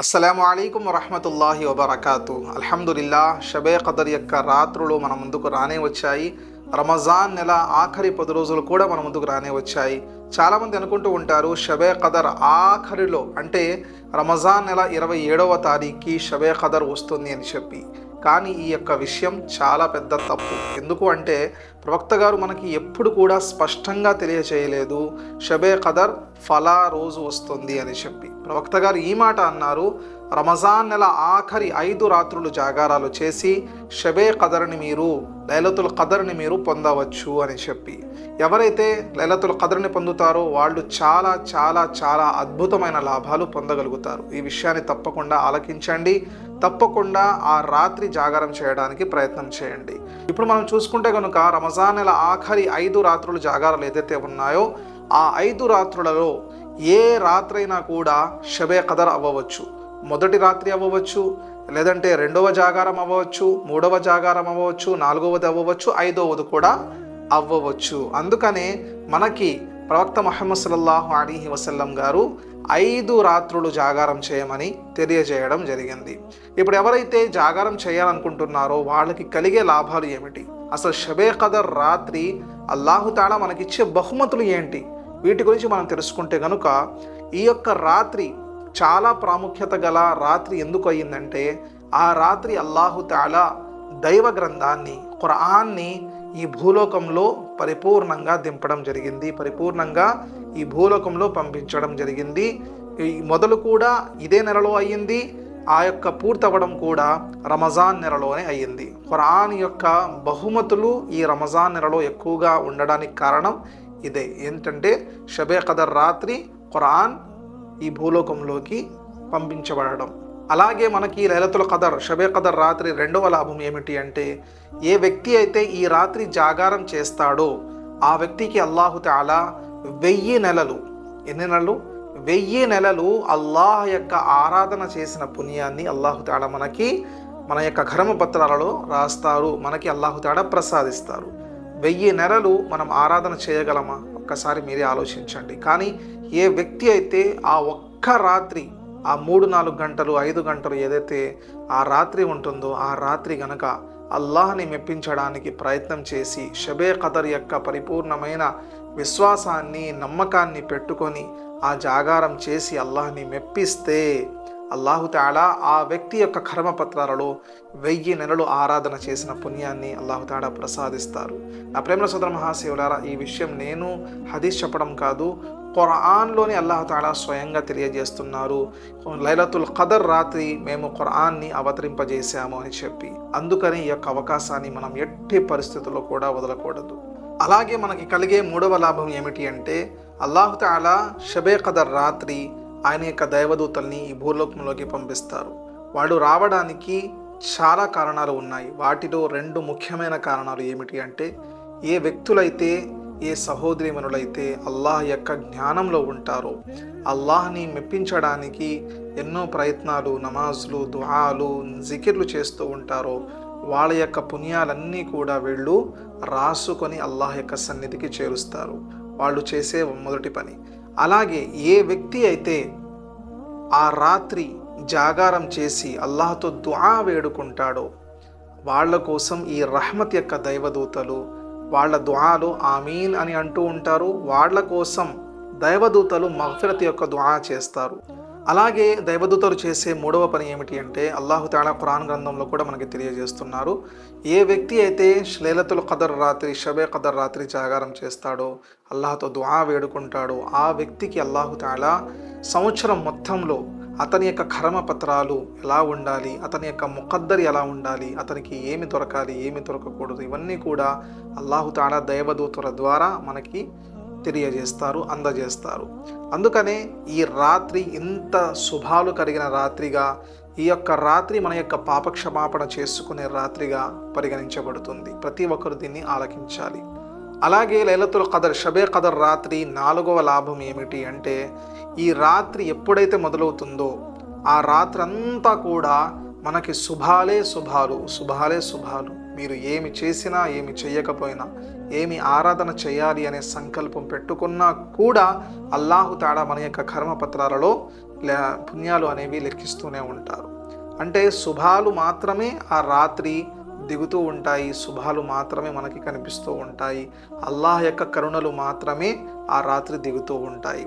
అస్సలాము అలైకుం వరహమతుల్లాహి వబర్కాతు. అల్హమ్దులిల్లా, షబే ఖదర్ యొక్క రాత్రులు మన ముందుకు రానే వచ్చాయి. రమజాన్ నెల ఆఖరి 10 రోజులు కూడా మన ముందుకు రానే వచ్చాయి. చాలామంది అనుకుంటూ ఉంటారు షబే ఖదర్ ఆఖరిలో అంటే రమజాన్ నెల 27వ తారీఖుకి షబే ఖదర్ వస్తుంది అని చెప్పి. కానీ ఈ యొక్క విషయం చాలా పెద్ద తప్పు. ఎందుకు అంటే ప్రవక్త గారు మనకి ఎప్పుడు కూడా స్పష్టంగా తెలియచేయలేదు షబే ఖదర్ ఫలా రోజు వస్తుంది అని చెప్పి. ప్రవక్త గారు ఈ మాట అన్నారు, రమజాన్ నెల ఆఖరి 5 రాత్రులు జాగారాలు చేసి షబే ఖదర్ని మీరు లైలతుల్ ఖదర్ని మీరు పొందవచ్చు అని చెప్పి. ఎవరైతే లైలతుల్ ఖదర్ని పొందుతారో వాళ్ళు చాలా చాలా చాలా అద్భుతమైన లాభాలు పొందగలుగుతారు. ఈ విషయాన్ని తప్పకుండా ఆలకించండి. తప్పకుండా ఆ రాత్రి జాగారం చేయడానికి ప్రయత్నం చేయండి. ఇప్పుడు మనం చూసుకుంటే కనుక రమజాన్ నెల ఆఖరి 5 రాత్రులు జాగారాలు ఏదైతే ఉన్నాయో ఆ 5 రాత్రులలో ఏ రాత్రైనా కూడా షబే ఖదర్ అవ్వవచ్చు. మొదటి రాత్రి అవ్వవచ్చు, లేదంటే 2వ జాగారం అవ్వవచ్చు, 3వ జాగారం అవ్వవచ్చు, 4వది అవ్వవచ్చు, 5వది కూడా అవ్వవచ్చు. అందుకనే మనకి ప్రవక్త ముహమ్మద్ సల్లల్లాహు అలైహి వసల్లం గారు 5 రాత్రులు జాగారం చేయమని తెలియజేయడం జరిగింది. ఇప్పుడు ఎవరైతే జాగారం చేయాలనుకుంటున్నారో వాళ్ళకి కలిగే లాభాలు ఏమిటి, అసలు షబే ఖదర్ రాత్రి అల్లాహు తాలా మనకిచ్చే బహుమతులు ఏంటి, వీటి గురించి మనం తెలుసుకుంటే కనుక ఈ యొక్క రాత్రి చాలా ప్రాముఖ్యత గల రాత్రి ఎందుకు అయ్యిందంటే ఆ రాత్రి అల్లాహు తాలా దైవ గ్రంథాన్ని ఖురాన్ని ఈ భూలోకంలో పరిపూర్ణంగా దింపడం జరిగింది, పరిపూర్ణంగా ఈ భూలోకంలో పంపించడం జరిగింది. ఈ మొదలు కూడా ఇదే నెలలో అయ్యింది, ఆ యొక్క పూర్తవ్వడం కూడా రమజాన్ నెలలోనే అయ్యింది. ఖురాన్ యొక్క బహుమతులు ఈ రమజాన్ నెలలో ఎక్కువగా ఉండడానికి కారణం ఇదే. ఏంటంటే షబే ఖదర్ రాత్రి ఖురాన్ ఈ భూలోకంలోకి పంపించబడడం. అలాగే మనకి లైలతుల్ ఖదర్ షబే ఖదర్ రాత్రి 2వ లాభం ఏమిటి అంటే ఏ వ్యక్తి అయితే ఈ రాత్రి జాగారం చేస్తాడో ఆ వ్యక్తికి అల్లాహు తాలా 1000 నెలలు, ఎన్ని నెలలు? 1000 నెలలు అల్లాహ్ యొక్క ఆరాధన చేసిన పుణ్యాన్ని అల్లాహు తాలా మనకి మన యొక్క ధర్మపత్రాలలో రాస్తారు, మనకి అల్లాహు తాలా ప్రసాదిస్తారు. 1000 నెలలు మనం ఆరాధన చేయగలమా? ఒక్కసారి మీరే ఆలోచించండి. కానీ ఏ వ్యక్తి అయితే ఆ ఒక్క రాత్రి, ఆ 3-4 గంటలు 5 గంటలు ఏదైతే ఆ రాత్రి ఉంటుందో ఆ రాత్రి గనక అల్లాహ్ని మెప్పించడానికి ప్రయత్నం చేసి షబే ఖదర్ యొక్క పరిపూర్ణమైన విశ్వాసాన్ని నమ్మకాన్ని పెట్టుకొని ఆ జాగారం చేసి అల్లాహ్ని మెప్పిస్తే అల్లాహు తాలా ఆ వ్యక్తి యొక్క కర్మపత్రాలలో 1000 నెలలు ఆరాధన చేసిన పుణ్యాన్ని అల్లాహు తాలా ప్రసాదిస్తారు. నా ప్రేమ సోదర మహాశివులారా, ఈ విషయం నేను హదీస్ చెప్పడం కాదు, ఖురాన్లోని అల్లాహు తాలా స్వయంగా తెలియజేస్తున్నారు. లైలతుల్ ఖదర్ రాత్రి మేము ఖురాన్ని అవతరింపజేశాము అని చెప్పి. అందుకని ఈ యొక్క అవకాశాన్ని మనం ఎట్టి పరిస్థితుల్లో కూడా వదలకూడదు. అలాగే మనకి కలిగే 3వ లాభం ఏమిటి అంటే అల్లాహు తాలా షబే ఖదర్ రాత్రి ఆయన యొక్క దైవదూతల్ని ఈ భూలోకంలోకి పంపిస్తారు. వాళ్ళు రావడానికి చాలా కారణాలు ఉన్నాయి. వాటిలో 2 ముఖ్యమైన కారణాలు ఏమిటి అంటే ఏ వ్యక్తులైతే, ఏ సహోదరీమణులైతే అల్లాహ్ యొక్క జ్ఞానంలో ఉంటారో, అల్లాహ్ని మెప్పించడానికి ఎన్నో ప్రయత్నాలు, నమాజులు, దుఆలు, జికిర్లు చేస్తూ ఉంటారో వాళ్ళ యొక్క పుణ్యాలన్నీ కూడా వీళ్ళు రాసుకొని అల్లాహ్ యొక్క సన్నిధికి చేరుస్తారు. వాళ్ళు చేసే మొదటి పని. అలాగే ఏ వ్యక్తి అయితే ఆ రాత్రి జాగారం చేసి అల్లాహ్తో దుఆ వేడుకుంటాడో వాళ్ళ కోసం ఈ రహ్మత్ యొక్క దైవదూతలు వాళ్ళ దుఆలు ఆమీన్ అని అంటూ ఉంటారు. వాళ్ళ కోసం దైవదూతలు మగ్ఫిరత్ యొక్క దుఆ చేస్తారు. అలాగే దైవదూతలు చేసే 3వ పని ఏమిటి అంటే అల్లాహు తాలా ఖురాన్ గ్రంథంలో కూడా మనకి తెలియజేస్తున్నారు, ఏ వ్యక్తి అయితే లైలతుల్ ఖదర్ రాత్రి షబే ఖదర్ రాత్రి జాగారం చేస్తాడో అల్లాహ్తో దుఆ వేడుకుంటాడో ఆ వ్యక్తికి అల్లాహు తాలా సంవత్సరం మొత్తంలో అతని యొక్క కర్మపత్రాలు ఎలా ఉండాలి, అతని యొక్క ముఖద్దరి ఎలా ఉండాలి, అతనికి ఏమి దొరకాలి, ఏమి దొరకకూడదు, ఇవన్నీ కూడా అల్లాహు తాలా దైవదూతల ద్వారా మనకి తెలియజేస్తారు, అందజేస్తారు. అందుకనే ఈ రాత్రి ఇంత శుభాలు కలిగిన రాత్రిగా, ఈ యొక్క రాత్రి మన యొక్క పాపక్షమాపణ చేసుకునే రాత్రిగా పరిగణించబడుతుంది. ప్రతి ఒక్కరు దీన్ని ఆలకించాలి. అలాగే లైలతుల్ ఖదర్ షబే ఖదర్ రాత్రి 4వ లాభం ఏమిటి అంటే ఈ రాత్రి ఎప్పుడైతే మొదలవుతుందో ఆ రాత్రి అంతా కూడా మనకి శుభాలే శుభాలు, శుభాలే శుభాలు. మీరు ఏమి చేసినా, ఏమి చేయకపోయినా, ఏమి ఆరాధన చేయాలి అనే సంకల్పం పెట్టుకున్నా కూడా అల్లాహు తాలా మన యొక్క కర్మపత్రాలలో పుణ్యాలు అనేవి లెక్కిస్తూనే ఉంటారు. అంటే శుభాలు మాత్రమే ఆ రాత్రి దిగుతూ ఉంటాయి, శుభాలు మాత్రమే మనకి కనిపిస్తూ ఉంటాయి, అల్లాహ్ యొక్క కరుణలు మాత్రమే ఆ రాత్రి దిగుతూ ఉంటాయి.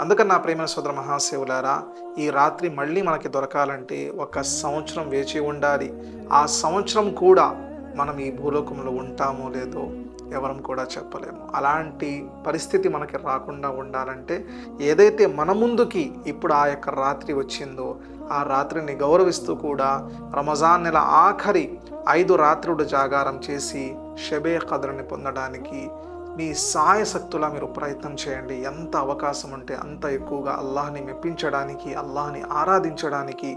అందుకని నా ప్రేమ సోదర మహాశివులారా, ఈ రాత్రి మళ్ళీ మనకి దొరకాలంటే 1 సంవత్సరం వేచి ఉండాలి. ఆ సంవత్సరం కూడా మనం ఈ భూలోకంలో ఉంటామో లేదో ఎవరం కూడా చెప్పలేము. అలాంటి పరిస్థితి మనకి రాకుండా ఉండాలంటే ఏదైతే మన ముందుకి ఇప్పుడు ఆ యొక్క రాత్రి వచ్చిందో ఆ రాత్రిని గౌరవిస్తూ కూడా రమజాన్ నెల ఆఖరి 5 రాత్రులు జాగారం చేసి షబే ఖద్ర్ని పొందడానికి మీ సాయశక్తులా మీరు ప్రయత్నం చేయండి. ఎంత అవకాశం ఉంటే అంత ఎక్కువగా అల్లాహ్ని మెప్పించడానికి, అల్లాహ్ని ఆరాధించడానికి,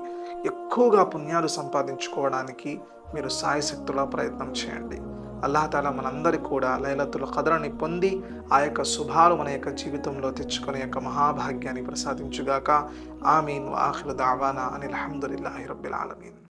ఎక్కువగా పుణ్యాలు సంపాదించుకోవడానికి మీరు సాయశక్తులా ప్రయత్నం చేయండి. అల్లాహ్ తాలా మనందరికీ కూడా లైలతుల్ ఖద్ర్ని పొంది ఆ యొక్క శుభాలు మన యొక్క జీవితంలో తెచ్చుకునే యొక్క మహాభాగ్యాన్ని ప్రసాదించుగాక. ఆమీన్. వఆఖిరు దావానా అనిల్ హమ్దులిల్లాహి రబ్బిల్ ఆలమీన్.